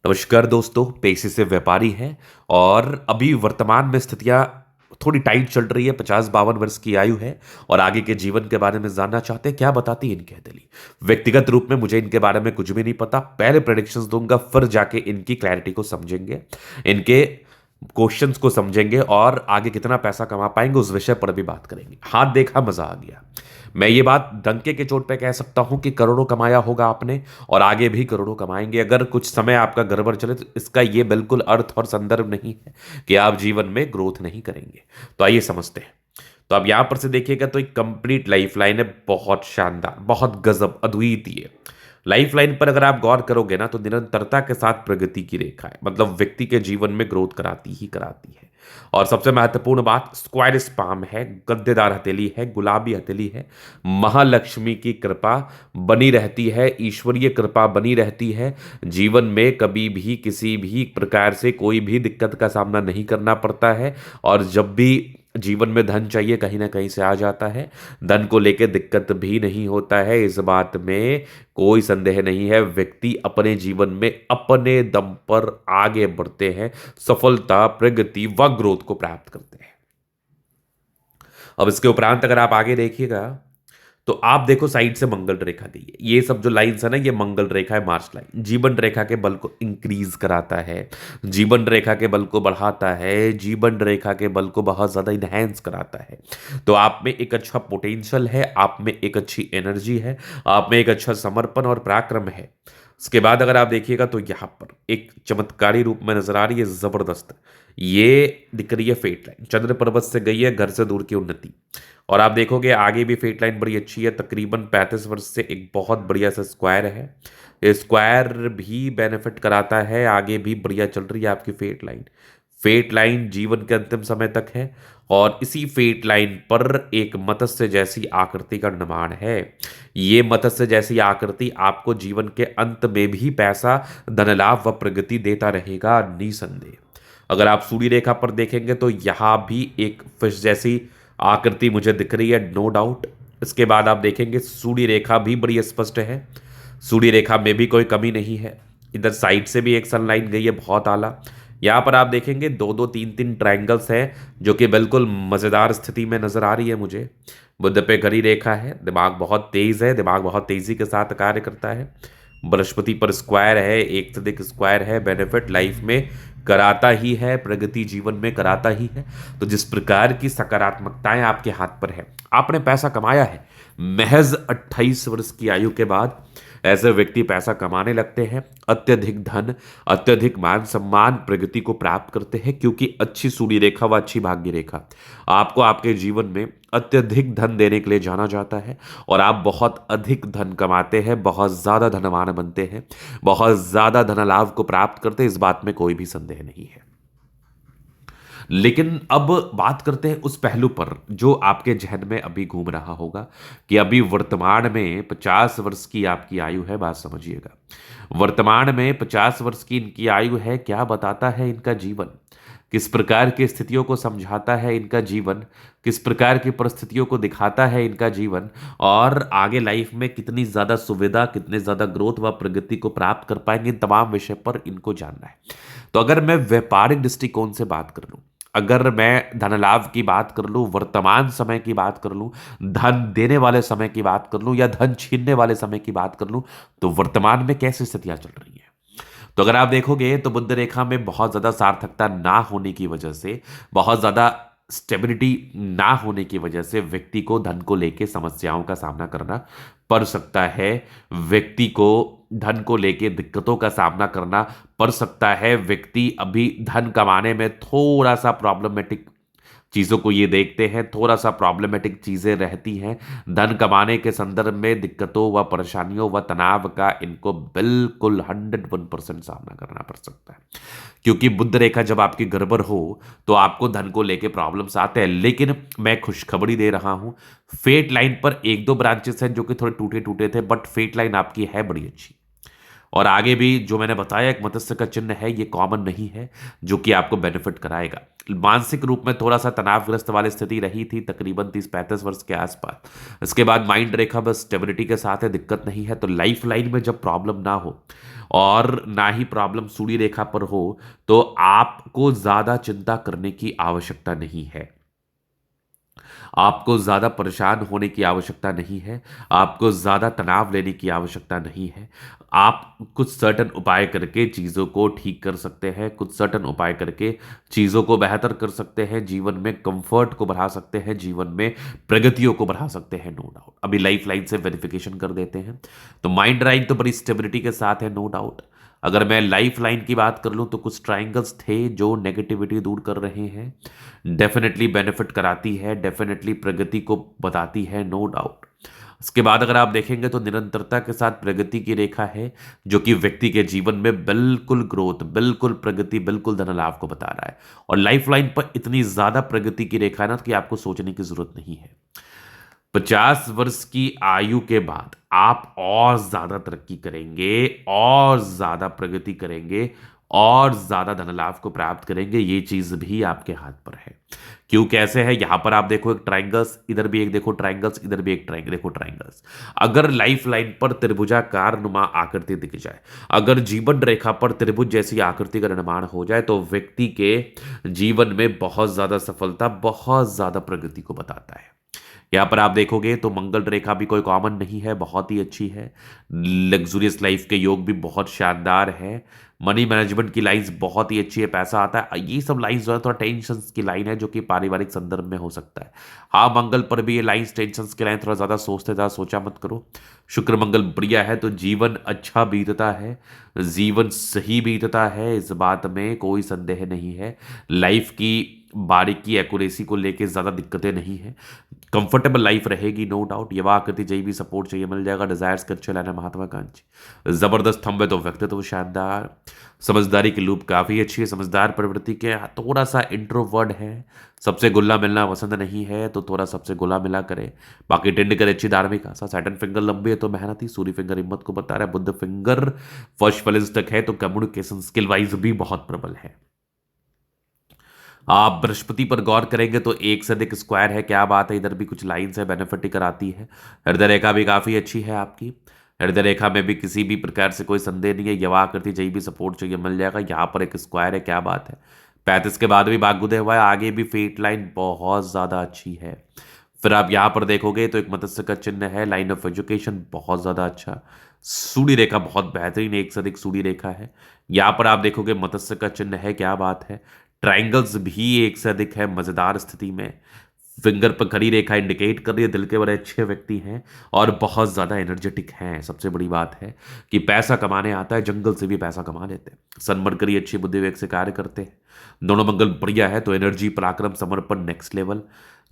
नमस्कार दोस्तों, पेशे से व्यापारी है और अभी वर्तमान में स्थितियां थोड़ी टाइट चल रही है। 50-52 वर्ष की आयु है और आगे के जीवन के बारे में जानना चाहते हैं। क्या बताती है इनकी हथेली? व्यक्तिगत रूप में मुझे इनके बारे में कुछ भी नहीं पता। पहले प्रेडिक्शंस दूंगा, फिर जाके इनकी क्लैरिटी को समझेंगे, इनके क्वेश्चंस को समझेंगे और आगे कितना पैसा कमा पाएंगे उस विषय पर भी बात करेंगे। हाथ देखा मजा आ गया। मैं ये बात डंके के चोट पे कह सकता हूं कि करोड़ों कमाया होगा आपने और आगे भी करोड़ों कमाएंगे। अगर कुछ समय आपका गड़बड़ चले तो इसका ये बिल्कुल अर्थ और संदर्भ नहीं है कि आप जीवन में ग्रोथ नहीं करेंगे। तो आइए समझते हैं। तो आप यहां पर से देखिएगा तो एक कंप्लीट लाइफ लाइन है, बहुत शानदार, बहुत गजब, अद्वितीय लाइफ लाइन पर अगर आप गौर करोगे ना तो निरंतरता के साथ प्रगति की रेखा है। मतलब व्यक्ति के जीवन में ग्रोथ कराती ही कराती है। और सबसे महत्वपूर्ण बात, स्क्वायर स्पाम है, गद्देदार हथेली है, गुलाबी हथेली है। महालक्ष्मी की कृपा बनी रहती है, ईश्वरीय कृपा बनी रहती है। जीवन में कभी भी किसी भी प्रकार से कोई भी दिक्कत का सामना नहीं करना पड़ता है। और जब भी जीवन में धन चाहिए कहीं ना कहीं से आ जाता है। धन को लेकर दिक्कत भी नहीं होता है, इस बात में कोई संदेह नहीं है। व्यक्ति अपने जीवन में अपने दम पर आगे बढ़ते हैं, सफलता, प्रगति व ग्रोथ को प्राप्त करते हैं। अब इसके उपरांत अगर आप आगे देखिएगा तो आप देखो साइड से मंगल रेखा गई है। ये सब जो लाइंस है ना, ये मंगल रेखा है, मार्च लाइन। जीवन रेखा के बल को इंक्रीज कराता है, जीवन रेखा के बल को बढ़ाता है, जीवन रेखा के बल को बहुत ज्यादा इनहेंस कराता है। तो आप में एक अच्छा पोटेंशियल है, आप में एक अच्छी एनर्जी है, आप में एक अच्छा समर्पण और पराक्रम है। उसके बाद अगर आप देखिएगा तो यहां पर एक चमत्कारी रूप में नजर आ रही है, जबरदस्त। ये दिख रही है फेट लाइन, चंद्र पर्वत से गई है, घर से दूर की उन्नति। और आप देखोगे आगे भी फेट लाइन बड़ी अच्छी है, तकरीबन 35 वर्ष से एक बहुत बढ़िया सा स्क्वायर है। ये स्क्वायर भी बेनिफिट कराता है, आगे भी बढ़िया चल रही है आपकी फेट लाइन। फेट लाइन जीवन के अंतिम समय तक है और इसी फेट लाइन पर एक मत्स्य जैसी आकृति का निर्माण है। ये मत्स्य जैसी आकृति आपको जीवन के अंत में भी पैसा, धन लाभ व प्रगति देता रहेगा निसंदेह। अगर आप सूर्य रेखा पर देखेंगे तो यहां भी एक फिश जैसी आकृति मुझे दिख रही है, नो डाउट। इसके बाद आप देखेंगे सूर्य रेखा भी बड़ी स्पष्ट है, सूर्य रेखा में भी कोई कमी नहीं है। इधर साइड से भी एक सनलाइन गई है, बहुत आला। यहाँ पर आप देखेंगे दो दो तीन तीन ट्रायंगल्स हैं जो कि बिल्कुल मज़ेदार स्थिति में नजर आ रही है मुझे। बुध पे घड़ी रेखा है, दिमाग बहुत तेज है, दिमाग बहुत तेजी के साथ कार्य करता है। बृहस्पति पर स्क्वायर है, एक से अधिक स्क्वायर है, बेनिफिट लाइफ में कराता ही है, प्रगति जीवन में कराता ही है। तो जिस प्रकार की सकारात्मकताएं आपके हाथ पर है, आपने पैसा कमाया है महज 28 वर्ष की आयु के बाद। ऐसे व्यक्ति पैसा कमाने लगते हैं, अत्यधिक धन, अत्यधिक मान सम्मान, प्रगति को प्राप्त करते हैं, क्योंकि अच्छी सूर्य रेखा व अच्छी भाग्य रेखा आपको आपके जीवन में अत्यधिक धन देने के लिए जाना जाता है। और आप बहुत अधिक धन कमाते हैं, बहुत ज्यादा धनवान बनते हैं, बहुत ज्यादा धन लाभ को प्राप्त करते हैं, इस बात में कोई भी संदेह नहीं है। लेकिन अब बात करते हैं उस पहलू पर जो आपके जहन में अभी घूम रहा होगा कि अभी वर्तमान में 50 वर्ष की आपकी आयु है। बात समझिएगा, वर्तमान में 50 वर्ष की इनकी आयु है। क्या बताता है इनका जीवन, किस प्रकार की स्थितियों को समझाता है इनका जीवन, किस प्रकार की परिस्थितियों को दिखाता है इनका जीवन, और आगे लाइफ में कितनी ज्यादा सुविधा, कितने ज्यादा ग्रोथ व प्रगति को प्राप्त कर पाएंगे, इन तमाम विषय पर इनको जानना है। तो अगर मैं व्यापारिक दृष्टिकोण से बात कर लूं, अगर मैं धन लाभ की बात कर लूं, वर्तमान समय की बात कर लूं, धन देने वाले समय की बात कर लूं या धन छीनने वाले समय की बात कर लूं, तो वर्तमान में कैसी स्थितियां चल रही हैं? तो अगर आप देखोगे तो बुध रेखा में बहुत ज्यादा सार्थकता ना होने की वजह से, बहुत ज्यादा स्टेबिलिटी ना होने की वजह से व्यक्ति को धन को लेके समस्याओं का सामना करना पड़ सकता है। व्यक्ति को धन को लेके दिक्कतों का सामना करना पड़ सकता है। व्यक्ति अभी धन कमाने में थोड़ा सा प्रॉब्लमेटिक चीज़ों को ये देखते हैं, थोड़ा सा प्रॉब्लमेटिक चीज़ें रहती हैं। धन कमाने के संदर्भ में दिक्कतों व परेशानियों व तनाव का इनको बिल्कुल 101% सामना करना पड़ सकता है, क्योंकि बुध रेखा जब आपकी गड़बड़ हो तो आपको धन को लेके प्रॉब्लम्स आते हैं। लेकिन मैं खुशखबरी दे रहा हूं, फेट लाइन पर एक दो ब्रांचेस हैं जो कि थोड़े टूटे टूटे थे, बट फेट लाइन आपकी है बड़ी अच्छी। और आगे भी जो मैंने बताया, एक मत्स्य का चिन्ह है, ये कॉमन नहीं है, जो कि आपको बेनिफिट कराएगा। मानसिक रूप में थोड़ा सा तनावग्रस्त वाली स्थिति रही थी तकरीबन 30-35 वर्ष के आसपास। इसके बाद माइंड रेखा बस स्टेबिलिटी के साथ है, दिक्कत नहीं है। तो लाइफ लाइन में जब प्रॉब्लम ना हो, और ना ही प्रॉब्लम सूढ़ी रेखा पर हो, तो आपको ज़्यादा चिंता करने की आवश्यकता नहीं है। आपको ज़्यादा परेशान होने की आवश्यकता नहीं है, आपको ज़्यादा तनाव लेने की आवश्यकता नहीं है। आप कुछ सर्टेन उपाय करके चीज़ों को ठीक कर सकते हैं, कुछ सर्टेन उपाय करके चीज़ों को बेहतर कर सकते हैं, जीवन में कंफर्ट को बढ़ा सकते हैं, जीवन में प्रगतियों को बढ़ा सकते हैं, नो डाउट। अभी लाइफ लाइन से वेरिफिकेशन कर देते हैं। तो माइंड लाइन तो बड़ी स्टेबिलिटी के साथ है, नो डाउट। अगर मैं लाइफ लाइन की बात कर लूं तो कुछ ट्राइंगल्स थे जो नेगेटिविटी दूर कर रहे हैं, डेफिनेटली बेनिफिट कराती है, डेफिनेटली प्रगति को बताती है, नो डाउट। उसके बाद अगर आप देखेंगे तो निरंतरता के साथ प्रगति की रेखा है, जो कि व्यक्ति के जीवन में बिल्कुल ग्रोथ, बिल्कुल प्रगति, बिल्कुल धन लाभ को बता रहा है। और लाइफ लाइन पर इतनी ज्यादा प्रगति की रेखा है ना कि आपको सोचने की जरूरत नहीं है। 50 वर्ष की आयु के बाद आप और ज्यादा तरक्की करेंगे, और ज्यादा प्रगति करेंगे, और ज्यादा धन लाभ को प्राप्त करेंगे। ये चीज भी आपके हाथ पर है। क्यों, कैसे है? यहां पर आप देखो एक ट्राइंगल्स, इधर भी एक देखो ट्राइंगल्स, इधर भी एक ट्राइंगल देखो ट्राइंगल्स। अगर लाइफ लाइन पर त्रिभुजाकार नुमा आकृति दिख जाए, अगर जीवन रेखा पर त्रिभुज जैसी आकृति का निर्माण हो जाए, तो व्यक्ति के जीवन में बहुत ज्यादा सफलता, बहुत ज्यादा प्रगति को बताता है। यहां पर आप देखोगे तो मंगल रेखा भी कोई कॉमन नहीं है, बहुत ही अच्छी है। लग्जूरियस लाइफ के योग भी बहुत शानदार है। मनी मैनेजमेंट की लाइंस बहुत ही अच्छी है, पैसा आता है। ये सब लाइंस जो है थोड़ा टेंशन की लाइन है, जो कि पारिवारिक संदर्भ में हो सकता है। हाँ, मंगल पर भी ये लाइंस टेंशन की लाइन, थोड़ा ज्यादा सोचते, ज्यादा सोचा मत करो। शुक्र मंगल बढ़िया है तो जीवन अच्छा बीतता है, जीवन सही बीतता है, इस बात में कोई संदेह नहीं है। लाइफ की बारीकी, एक्यूरेसी को लेके ज्यादा दिक्कतें नहीं है, कंफर्टेबल लाइफ रहेगी, नो डाउट। युवा आकृति जय भी सपोर्ट चाहिए मिल जाएगा। डिजायर्स कर चलाना महत्वाकांक्षी, जबरदस्त थंब है तो व्यक्तित्व शानदार। समझदारी की लूप काफी अच्छी है, समझदार प्रवृत्ति के, थोड़ा सा इंट्रोवर्ड है, सबसे गुल्ला मिलना पसंद नहीं है, तो थोड़ा सबसे गुला मिला करे। बाकी टेंड करे अच्छी धार्मिक आशा। सैटर्न फिंगर लंबी है तो मेहनती, सूर्य फिंगर हिम्मत को बता रहा है, बुद्ध फिंगर फर्स्ट फलिस तक है तो कम्युनिकेशन स्किल वाइज भी बहुत प्रबल है। आप बृहस्पति पर गौर करेंगे तो एक से अधिक स्क्वायर है, क्या बात है। इधर भी कुछ लाइंस है, बेनिफिट ही कराती है। हृदय रेखा भी काफी अच्छी है आपकी। हृदय रेखा में भी किसी भी प्रकार से कोई संदेह नहीं है। यवा आकृति जय भी सपोर्ट चाहिए मिल जाएगा। यहाँ पर एक स्क्वायर है, क्या बात है। 35 के बाद भी भाग्योदय हुआ है, आगे भी फेट लाइन बहुत ज्यादा अच्छी है। फिर आप यहाँ पर देखोगे तो एक मत्स्य का चिन्ह है, लाइन ऑफ एजुकेशन बहुत ज्यादा अच्छा। सूर्य रेखा बहुत बेहतरीन, एक से अधिक सूर्य रेखा है। यहाँ पर आप देखोगे मत्स्य का चिन्ह है, क्या बात है। ट्राइंगल्स भी एक से अधिक है, मजेदार स्थिति में। फिंगर पर खड़ी रेखा इंडिकेट कर रही है दिल के बड़े अच्छे व्यक्ति हैं और बहुत ज्यादा एनर्जेटिक हैं। सबसे बड़ी बात है कि पैसा कमाने आता है, जंगल से भी पैसा कमा लेते हैं। सन मरकरी अच्छी बुद्धि विवेक से कार्य करते हैं। दोनों मंगल बढ़िया है तो एनर्जी, पराक्रम, समर्पण नेक्स्ट लेवल।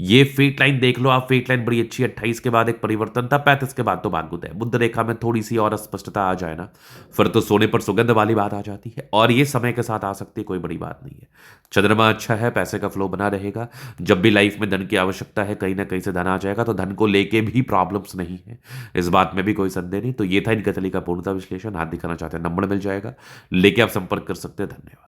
ये फेट लाइन देख लो आप, फेट लाइन बड़ी अच्छी है। 28 के बाद एक परिवर्तन था, 35 के बाद तो भाग्योदय। बुद्ध रेखा में थोड़ी सी और स्पष्टता आ जाए ना, फिर तो सोने पर सुगंध वाली बात आ जाती है, और ये समय के साथ आ सकती है, कोई बड़ी बात नहीं है। चंद्रमा अच्छा है, पैसे का फ्लो बना रहेगा। जब भी लाइफ में धन की आवश्यकता है, कहीं ना कहीं से धन आ जाएगा, तो धन को लेके भी प्रॉब्लम्स नहीं है, इस बात में भी कोई संदेह नहीं। तो ये था इनका तली का पूर्णता विश्लेषण। हाथ दिखाना चाहते हैं, नंबर मिल जाएगा, लेके आप संपर्क कर सकते हैं। धन्यवाद।